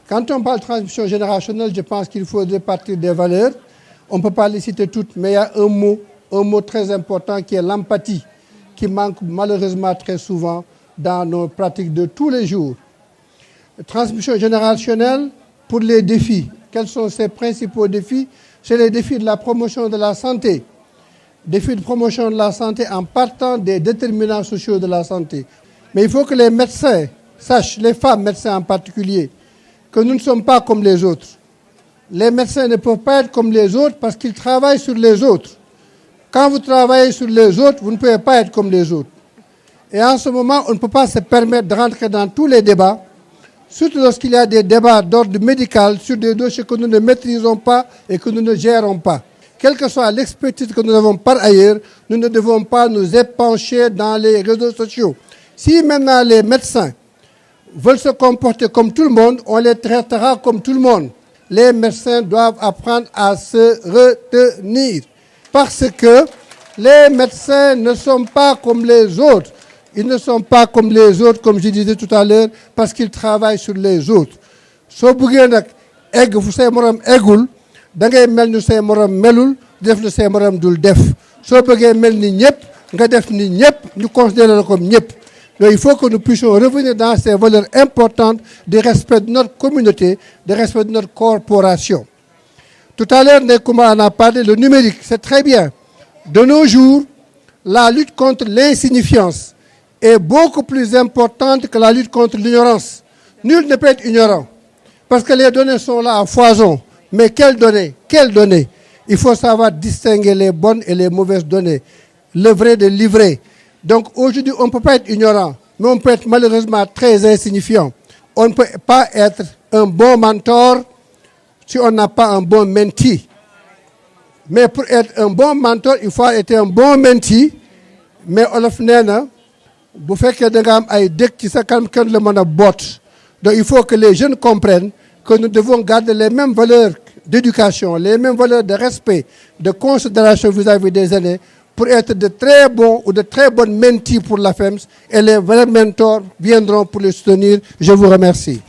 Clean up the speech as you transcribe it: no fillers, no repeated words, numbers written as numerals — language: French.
Quand on parle de transmission générationnelle, je pense qu'il faut répartir des valeurs. On ne peut pas les citer toutes, mais il y a un mot très important qui est l'empathie, qui manque malheureusement très souvent dans nos pratiques de tous les jours. Transmission générationnelle pour les défis. Quels sont ces principaux défis? C'est les défis de la promotion de la santé. Défis de promotion de la santé en partant des déterminants sociaux de la santé. Mais il faut que les médecins sachent, les femmes médecins en particulier, que nous ne sommes pas comme les autres. Les médecins ne peuvent pas être comme les autres parce qu'ils travaillent sur les autres. Quand vous travaillez sur les autres, vous ne pouvez pas être comme les autres. Et en ce moment, on ne peut pas se permettre de rentrer dans tous les débats, surtout lorsqu'il y a des débats d'ordre médical sur des dossiers que nous ne maîtrisons pas et que nous ne gérons pas. Quelle que soit l'expertise que nous avons par ailleurs, nous ne devons pas nous épancher dans les réseaux sociaux. Si maintenant les médecins veulent se comporter comme tout le monde, on les traitera comme tout le monde. Les médecins doivent apprendre à se retenir parce que les médecins ne sont pas comme les autres. Ils ne sont pas comme les autres, comme je disais tout à l'heure, parce qu'ils travaillent sur les autres. soo bëggee nag egg fu say morom eggul da ngay mel ni say morom melul def lu say morom dul def soo bëggee mel ni ñëpp nga def ni ñëpp ñu considérer la comme ñëpp. Donc il faut que nous puissions revenir dans ces valeurs importantes de respect de notre communauté, de respect de notre corporation. Tout à l'heure, Nekouma en a parlé, le numérique, c'est très bien. De nos jours, la lutte contre l'insignifiance est beaucoup plus importante que la lutte contre l'ignorance. Nul ne peut être ignorant, parce que les données sont là à foison. Mais quelles données? Quelles données? Il faut savoir distinguer les bonnes et les mauvaises données, le vrai de l'ivraie. Donc aujourd'hui, on ne peut pas être ignorant, mais on peut être malheureusement très insignifiant. On ne peut pas être un bon mentor si on n'a pas un bon mentee. Mais pour être un bon mentor, il faut être un bon mentee. Mais olof nee na bu fekkee da nga am ay dëkk ci sa kanam kenn la mën a boot. Donc il faut que les jeunes comprennent que nous devons garder les mêmes valeurs d'éducation, les mêmes valeurs de respect, de considération vis-à-vis des aînés, pour être de très bons ou de très bonnes mentees pour la FEMS, et les vrais mentors viendront pour les soutenir. Je vous remercie.